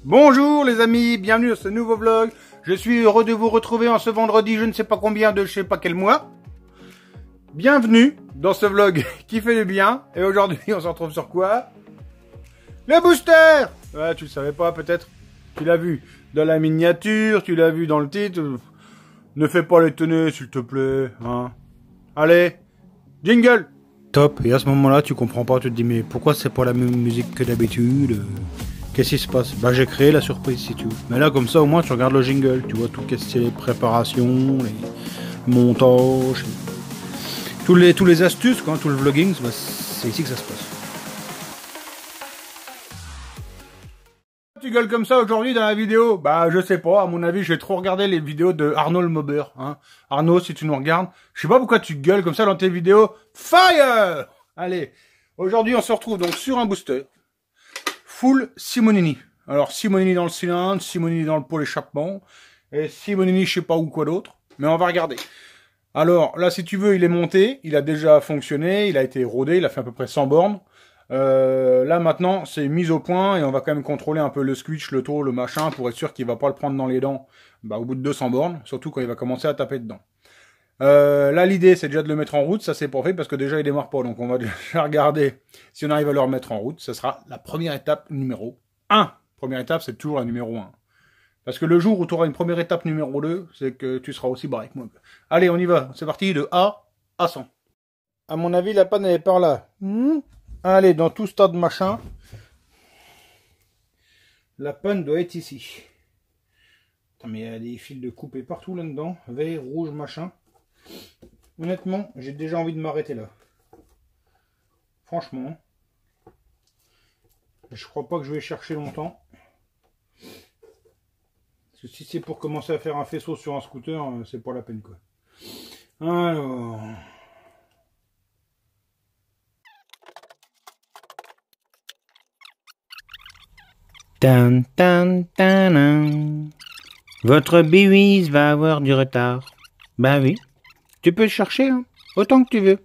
Bonjour les amis, bienvenue dans ce nouveau vlog. Je suis heureux de vous retrouver en ce vendredi, je ne sais pas combien de je sais pas quel mois. Bienvenue dans ce vlog qui fait du bien. Et aujourd'hui on se retrouve sur quoi? Le booster. Ouais, tu le savais pas peut-être. Tu l'as vu dans la miniature, tu l'as vu dans le titre. Ne fais pas l'étonner s'il te plaît, hein. Allez, jingle. Top. Et à ce moment-là, tu comprends pas, tu te dis mais pourquoi c'est pas la même musique que d'habitude? Qu'est-ce qui se passe? Bah j'ai créé la surprise si tu veux. Mais là comme ça au moins tu regardes le jingle, tu vois tout qu'est-ce que les préparations, les montages, tous les astuces quoi, tout le vlogging, bah, c'est ici que ça se passe. Tu gueules comme ça aujourd'hui dans la vidéo? Bah je sais pas, à mon avis j'ai trop regardé les vidéos de Arnaud le Mobber, hein. Arnaud, si tu nous regardes, je sais pas pourquoi tu gueules comme ça dans tes vidéos. Fire! Allez, aujourd'hui on se retrouve donc sur un booster full Simonini. Alors Simonini dans le cylindre, Simonini dans le pôle échappement, et Simonini je sais pas où quoi d'autre, mais on va regarder. Alors là si tu veux il est monté, il a déjà fonctionné, il a été rodé, il a fait à peu près 100 bornes. Là maintenant c'est mis au point et on va quand même contrôler un peu le switch, le taux, le machin pour être sûr qu'il va pas le prendre dans les dents au bout de 200 bornes, surtout quand il va commencer à taper dedans. Là l'idée c'est déjà de le mettre en route, ça c'est pas fait parce que déjà il démarre pas, donc on va déjà regarder si on arrive à le remettre en route. Ça sera la première étape numéro 1. Première étape c'est toujours la numéro 1. Parce que le jour où tu auras une première étape numéro 2, c'est que tu seras aussi barré que moi. Allez on y va, c'est parti de A à 100. À mon avis la panne elle est par là. Allez, dans tout ce tas de machin, la panne doit être ici. Attends, mais il y a des fils de coupé partout là-dedans, vert, rouge, machin. Honnêtement, j'ai déjà envie de m'arrêter là. Franchement, je crois pas que je vais chercher longtemps. Parce que si c'est pour commencer à faire un faisceau sur un scooter, c'est pas la peine quoi. Alors... Tan, tan, tan. Votre biwis va avoir du retard. Bah oui, tu peux chercher, hein, autant que tu veux.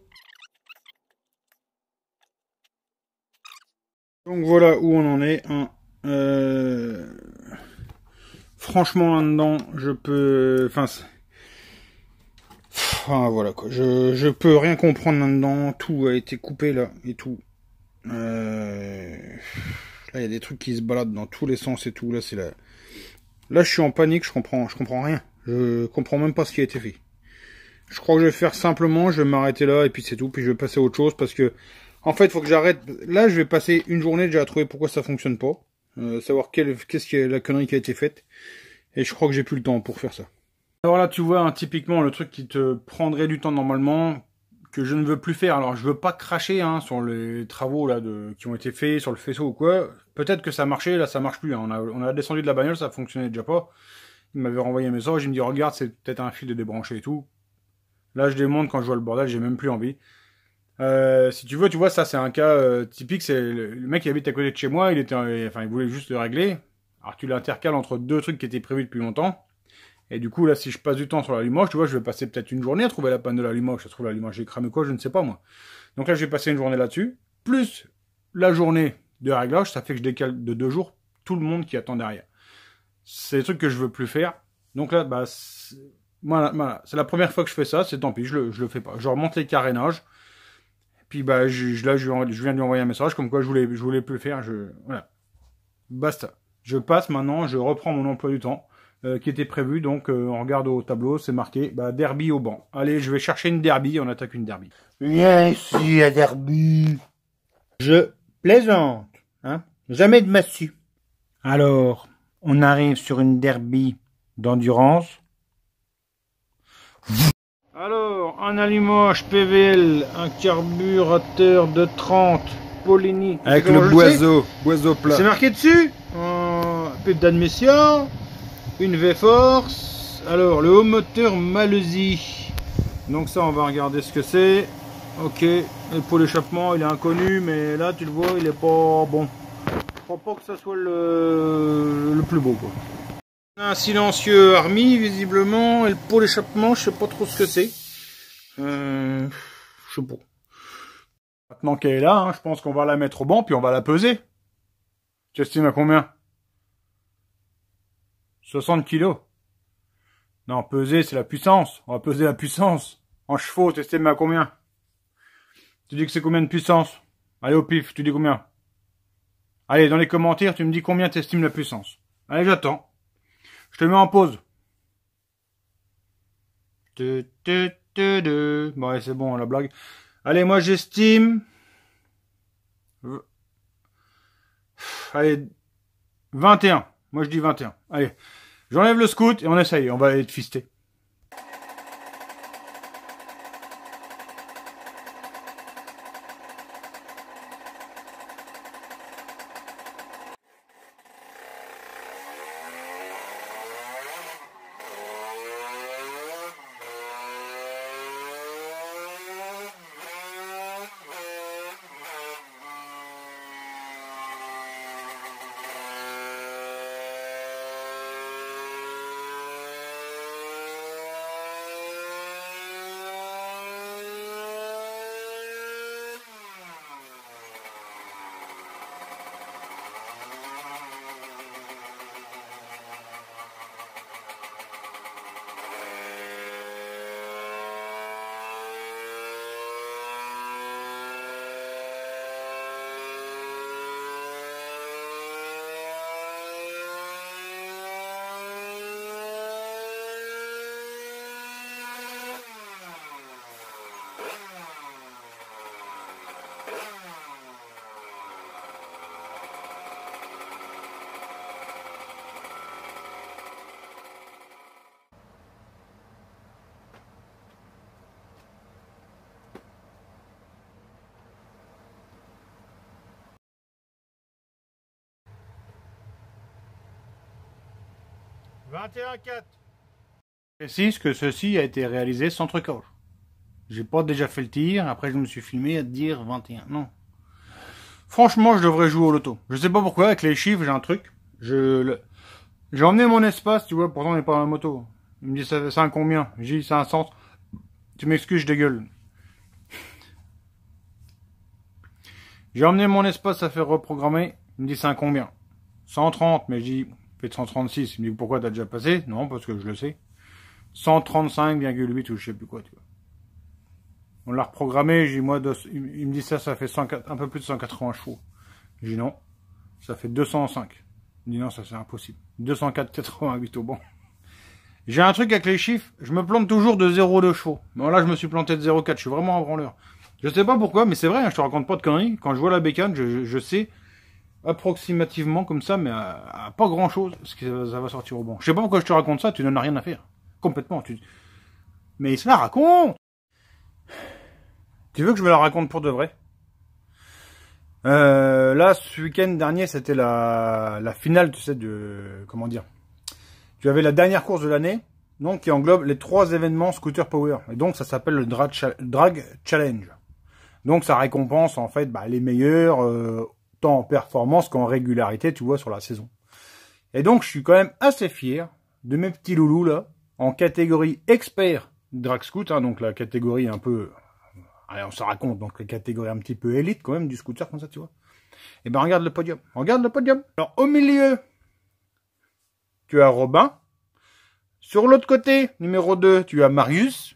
Donc voilà où on en est. Hein. Franchement là-dedans, je peux... Enfin voilà quoi. Je peux rien comprendre là-dedans. Tout a été coupé là et tout. Là, il y a des trucs qui se baladent dans tous les sens et tout. Là, c'est là. Là, je suis en panique. Je comprends rien. Je comprends même pas ce qui a été fait. Je crois que je vais faire simplement. Je vais m'arrêter là et puis c'est tout. Puis je vais passer à autre chose parce que, en fait, il faut que j'arrête. Là, je vais passer une journée déjà à trouver pourquoi ça fonctionne pas. Savoir qu'est-ce qui est la connerie qui a été faite. Et je crois que j'ai plus le temps pour faire ça. Alors là, tu vois, hein, typiquement, le truc qui te prendrait du temps normalement, que je ne veux plus faire. Alors, je veux pas cracher hein, sur les travaux là qui ont été faits, sur le faisceau ou quoi. Peut-être que ça marchait, là, ça marche plus. Hein. On a descendu de la bagnole, ça fonctionnait déjà pas. Il m'avait renvoyé un message, il me dit, regarde, c'est peut-être un fil de débranché et tout. Là, je démonte quand je vois le bordel, j'ai même plus envie. Si tu veux, tu vois, ça, c'est un cas typique. C'est le mec qui habite à côté de chez moi, il voulait juste le régler. Alors, tu l'intercales entre deux trucs qui étaient prévus depuis longtemps. Et du coup, là, si je passe du temps sur l'allumage, tu vois, je vais passer peut-être une journée à trouver la panne de l'allumage. Ça se trouve, l'allumage j'ai cramé quoi, je ne sais pas, moi. Donc là, je vais passer une journée là-dessus. Plus la journée de réglage, ça fait que je décale de 2 jours tout le monde qui attend derrière. C'est des trucs que je veux plus faire. Donc là, voilà. C'est la première fois que je fais ça, c'est tant pis, je le fais pas. Je remonte les carénages. Puis, là, je viens de lui envoyer un message comme quoi je voulais plus le faire. Voilà. Basta. Je passe maintenant, je reprends mon emploi du temps. Qui était prévu, donc on regarde au tableau, c'est marqué derby au banc. Allez, je vais chercher une derby, on attaque une derby. Viens ici à derby. Je plaisante, hein, jamais de massue. Alors, on arrive sur une derby d'endurance. Alors, un allumage PVL, un carburateur de 30, Polini. Avec le boiseau plat. C'est marqué dessus pipe d'admission. Une V-Force. Alors, le haut moteur Malaisie. Donc ça, on va regarder ce que c'est. Ok. Et pour l'échappement, il est inconnu, mais là, tu le vois, il est pas bon. Je crois pas que ça soit le plus beau, quoi. Un silencieux Army, visiblement. Et le pot d'échappement, je sais pas trop ce que c'est. Je sais pas. Maintenant qu'elle est là, hein, je pense qu'on va la mettre au banc, puis on va la peser. Tu estimes à combien? 60 kilos. Non, peser, c'est la puissance. On va peser la puissance. En chevaux, t'estimes à combien? Tu dis que c'est combien de puissance? Allez, au pif, tu dis combien? Allez, dans les commentaires, tu me dis combien t'estimes la puissance. Allez, j'attends. Je te mets en pause. Bon, allez, c'est bon, la blague. Allez, moi, j'estime... Allez, 21. Moi, je dis 21. Allez, j'enlève le scout et on essaye. On va aller te fister. « 21,4 » précise que ceci a été réalisé sans trucage. J'ai pas déjà fait le tir, après je me suis filmé à te dire 21. Non. Franchement, je devrais jouer au loto. Je sais pas pourquoi, avec les chiffres, j'ai un truc. J'ai emmené mon espace, tu vois, pourtant on n'est pas dans la moto. Il me dit, ça fait combien? J'ai dit, c'est un centre. Tu m'excuses, je dégueule. J'ai emmené mon espace à faire reprogrammer. Il me dit, c'est un combien? 130, mais je dis, fait 136. Il me dit, pourquoi t'as déjà passé? Non, parce que je le sais. 135,8 ou je sais plus quoi, tu vois. On l'a reprogrammé, j'ai dit, moi, il me dit ça fait un peu plus de 180 chevaux. J'ai dit non, ça fait 205. Il me dit non, ça c'est impossible. 204,88 au bon. J'ai un truc avec les chiffres, je me plante toujours de 0,2 chevaux. Bon là, je me suis planté de 0,4, je suis vraiment un branleur. Je sais pas pourquoi, mais c'est vrai, hein, je te raconte pas de conneries. Quand je vois la bécane, je sais approximativement comme ça, mais à pas grand chose, ce que ça va sortir au bon. Je sais pas pourquoi je te raconte ça, tu n'en as rien à faire. Complètement. Mais il se la raconte. Tu veux que je me la raconte pour de vrai? Là, ce week-end dernier, c'était la finale, tu sais, comment dire. Tu avais la dernière course de l'année, donc qui englobe les 3 événements Scooter Power. Et donc, ça s'appelle le Drag Challenge. Donc, ça récompense, en fait, les meilleurs, tant en performance qu'en régularité, tu vois, sur la saison. Et donc, je suis quand même assez fier de mes petits loulous, là, en catégorie expert drag scoot, hein, donc la catégorie un peu... Allez, on se raconte, donc la catégorie un petit peu élite, quand même, du scooter, comme ça, tu vois. Et ben, regarde le podium. Regarde le podium. Alors, au milieu, tu as Robin. Sur l'autre côté, numéro 2, tu as Marius.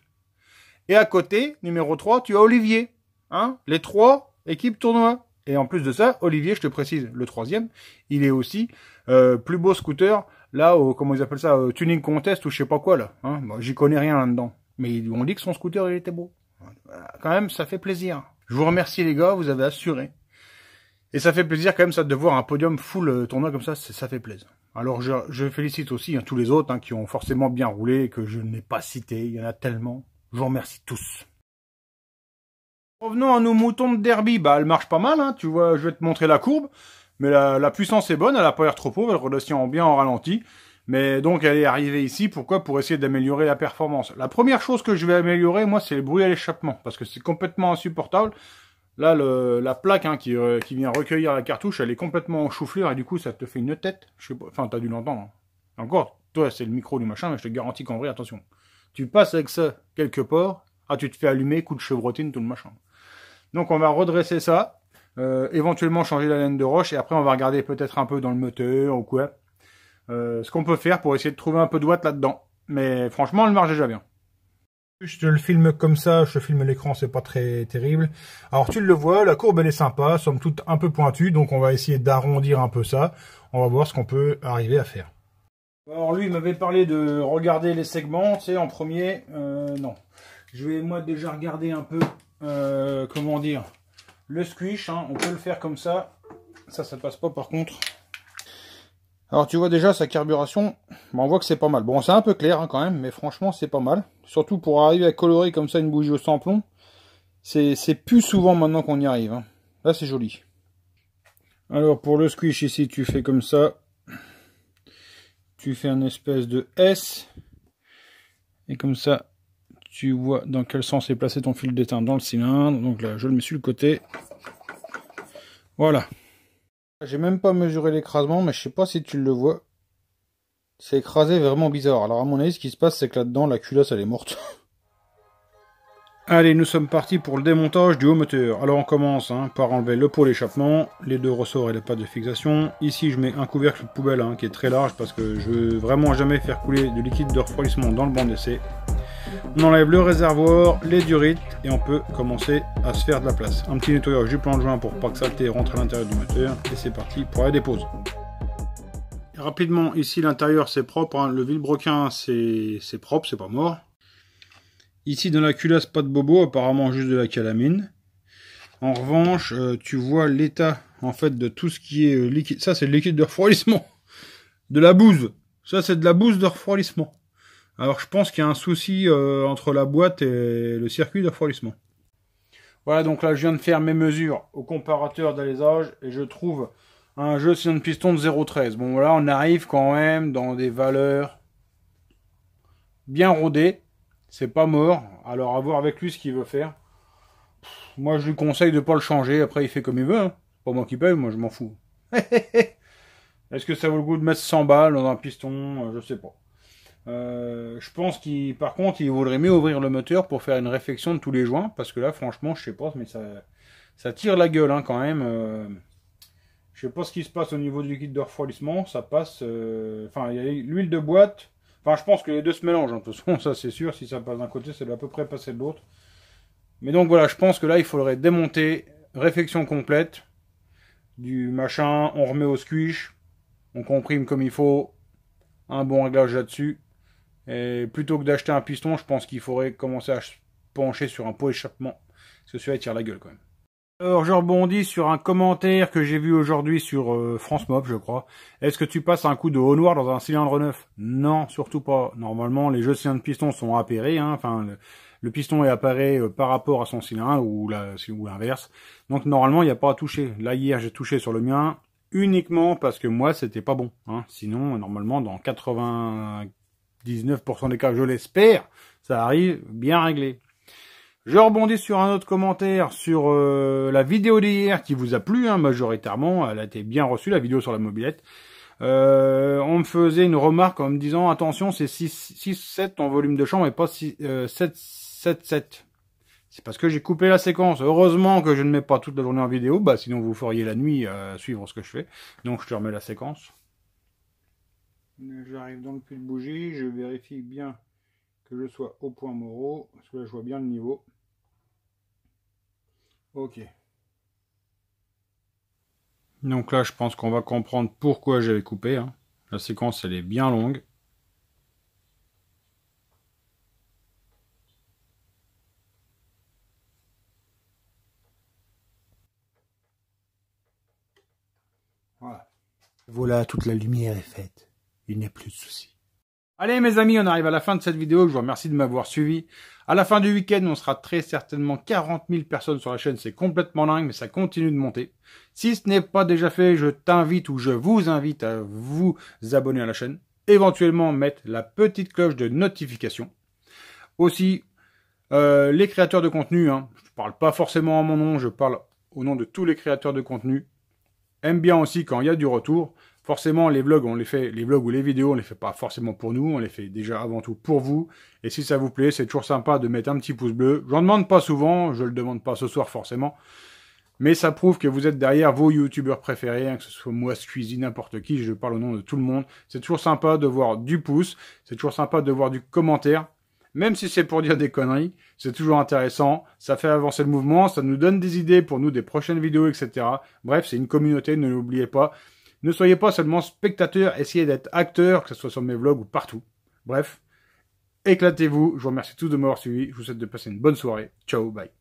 Et à côté, numéro 3, tu as Olivier. Hein, les 3 équipes tournoi. Et en plus de ça, Olivier, je te précise, le 3e, il est aussi plus beau scooter, là, comment ils appellent ça, tuning contest ou je sais pas quoi, là. Hein, bon, j'y connais rien là-dedans. Mais ils ont dit que son scooter, il était beau. Quand même, ça fait plaisir. Je vous remercie, les gars, vous avez assuré. Et ça fait plaisir quand même ça de voir un podium full tournoi comme ça fait plaisir. Alors je félicite aussi tous les autres qui ont forcément bien roulé, que je n'ai pas cité, il y en a tellement. Je vous remercie tous. Revenons à nos moutons de derby, elle marche pas mal, tu vois, je vais te montrer la courbe, mais la puissance est bonne, elle a pas l'air trop pauvre, elle redescend bien en ralenti, mais donc elle est arrivée ici, pourquoi? Pour essayer d'améliorer la performance. La première chose que je vais améliorer, moi, c'est le bruit à l'échappement, parce que c'est complètement insupportable. Là, la plaque qui vient recueillir la cartouche, elle est complètement en chou-fleur, et du coup, ça te fait une tête. Je sais pas, enfin, t'as dû l'entendre. Encore, toi, c'est le micro du machin, mais je te garantis qu'en vrai, attention. Tu passes avec ça quelque part, tu te fais allumer, coup de chevrotine, tout le machin. Donc, on va redresser ça, éventuellement changer la laine de roche, et après, on va regarder peut-être un peu dans le moteur ou quoi. ce qu'on peut faire pour essayer de trouver un peu de watts là-dedans. Mais franchement, elle marche déjà bien. Je te le filme comme ça, je te filme l'écran, c'est pas très terrible. Alors tu le vois, la courbe elle est sympa, somme toute un peu pointue, donc on va essayer d'arrondir un peu ça. On va voir ce qu'on peut arriver à faire. Alors lui il m'avait parlé de regarder les segments, tu sais, en premier, non. Je vais moi déjà regarder un peu, comment dire, le squish, hein. On peut le faire comme ça. Ça passe pas par contre. Alors tu vois déjà sa carburation, on voit que c'est pas mal. Bon, c'est un peu clair hein, quand même, mais franchement c'est pas mal. Surtout pour arriver à colorer comme ça une bougie au sans-plomb, c'est plus souvent maintenant qu'on y arrive. Hein. Là c'est joli. Alors pour le squish ici, tu fais comme ça. Tu fais un espèce de S. Et comme ça, tu vois dans quel sens est placé ton fil d'étain dans le cylindre. Donc là, je le mets sur le côté. Voilà. J'ai même pas mesuré l'écrasement, mais je sais pas si tu le vois. C'est écrasé vraiment bizarre. Alors à mon avis, ce qui se passe, c'est que là-dedans, la culasse, elle est morte. Allez, nous sommes partis pour le démontage du haut moteur. Alors on commence hein, par enlever le pot d'échappement, les deux ressorts et les pattes de fixation. Ici, je mets un couvercle de poubelle hein, qui est très large parce que je veux vraiment jamais faire couler de liquide de refroidissement dans le banc d'essai. On enlève le réservoir, les durites et on peut commencer à se faire de la place. Un petit nettoyage du plan de joint pour pas que saleté rentre à l'intérieur du moteur et c'est parti pour la dépose. Rapidement, ici l'intérieur c'est propre, hein. Le vilebrequin c'est propre, c'est pas mort. Ici dans la culasse pas de bobo, apparemment juste de la calamine. En revanche, tu vois l'état en fait de tout ce qui est liquide. Ça c'est le liquide de refroidissement. De la bouse. Ça c'est de la bouse de refroidissement. Alors je pense qu'il y a un souci entre la boîte et le circuit de refroidissement. Voilà, donc là je viens de faire mes mesures au comparateur d'alésage et je trouve un jeu cylindre piston de 0,13. Bon voilà, on arrive quand même dans des valeurs bien rodées. C'est pas mort, alors à voir avec lui ce qu'il veut faire. Moi je lui conseille de pas le changer, après il fait comme il veut. Hein. C'est pas moi qui paye, moi je m'en fous. Est-ce que ça vaut le coup de mettre 100 balles dans un piston? Je sais pas. Je pense qu'il, par contre, il vaudrait mieux ouvrir le moteur pour faire une réfection de tous les joints, parce que là, franchement, je sais pas, mais ça tire la gueule hein, quand même. Je sais pas ce qui se passe au niveau du liquide de refroidissement, ça passe. Enfin, il y a l'huile de boîte. Enfin, je pense que les deux se mélangent, hein, de toute façon, ça c'est sûr. Si ça passe d'un côté, ça doit à peu près passer de l'autre. Mais donc voilà, je pense que là, il faudrait démonter, réfection complète du machin. On remet au squish, on comprime comme il faut, un bon réglage là-dessus. Et plutôt que d'acheter un piston, je pense qu'il faudrait commencer à se pencher sur un pot échappement. Parce que celui-là, il tire la gueule quand même. Alors, je rebondis sur un commentaire que j'ai vu aujourd'hui sur France Mob, je crois. Est-ce que tu passes un coup de haut noir dans un cylindre neuf? Non, surtout pas. Normalement, les jeux cylindres pistons sont appairés. Hein. Enfin, le piston est appairé par rapport à son cylindre ou l'inverse. Donc, normalement, il n'y a pas à toucher. Là, hier, j'ai touché sur le mien uniquement parce que moi, c'était pas bon. Hein. Sinon, normalement, dans 99% des cas, je l'espère, ça arrive bien réglé. Je rebondis sur un autre commentaire sur la vidéo d'hier qui vous a plu, hein, majoritairement. Elle a été bien reçue, la vidéo sur la mobilette. On me faisait une remarque en me disant, attention, c'est 6-7 en volume de chambre et pas 7-7. C'est parce que j'ai coupé la séquence. Heureusement que je ne mets pas toute la journée en vidéo, bah sinon vous feriez la nuit à suivre ce que je fais. Donc je te remets la séquence. J'arrive dans le puits de bougie, je vérifie bien que je sois au point moraux, parce que là je vois bien le niveau. Ok. Donc là je pense qu'on va comprendre pourquoi j'avais coupé. Hein. La séquence elle est bien longue. Voilà. Voilà, toute la lumière est faite. Il n'y a plus de soucis. Allez mes amis, on arrive à la fin de cette vidéo, je vous remercie de m'avoir suivi. À la fin du week-end, on sera très certainement 40 000 personnes sur la chaîne, c'est complètement dingue, mais ça continue de monter. Si ce n'est pas déjà fait, je t'invite ou je vous invite à vous abonner à la chaîne. Éventuellement mettre la petite cloche de notification. Aussi, les créateurs de contenu, hein, je ne parle pas forcément à mon nom, je parle au nom de tous les créateurs de contenu. Aime bien aussi quand il y a du retour. Forcément, les vlogs, on les fait, les vlogs ou les vidéos, on les fait pas forcément pour nous, on les fait déjà avant tout pour vous. Et si ça vous plaît, c'est toujours sympa de mettre un petit pouce bleu. J'en demande pas souvent, je le demande pas ce soir forcément. Mais ça prouve que vous êtes derrière vos youtubeurs préférés, hein, que ce soit moi, Squeezie, n'importe qui, je parle au nom de tout le monde. C'est toujours sympa de voir du pouce, c'est toujours sympa de voir du commentaire. Même si c'est pour dire des conneries, c'est toujours intéressant, ça fait avancer le mouvement, ça nous donne des idées pour nous des prochaines vidéos, etc. Bref, c'est une communauté, ne l'oubliez pas. Ne soyez pas seulement spectateurs, essayez d'être acteurs, que ce soit sur mes vlogs ou partout. Bref, éclatez-vous, je vous remercie tous de m'avoir suivi, je vous souhaite de passer une bonne soirée. Ciao, bye.